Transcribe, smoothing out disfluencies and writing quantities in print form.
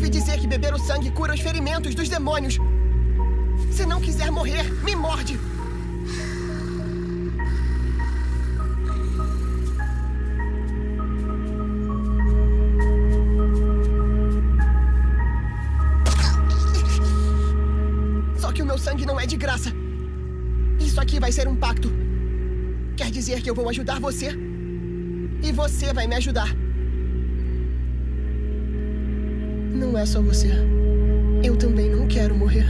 ouvi dizer que beber o sangue cura os ferimentos dos demônios. Se não quiser morrer, me morde. Só que o meu sangue não é de graça. Isso aqui vai ser um pacto. Quer dizer que eu vou ajudar você. E você vai me ajudar. Não é só você. Eu também não quero morrer.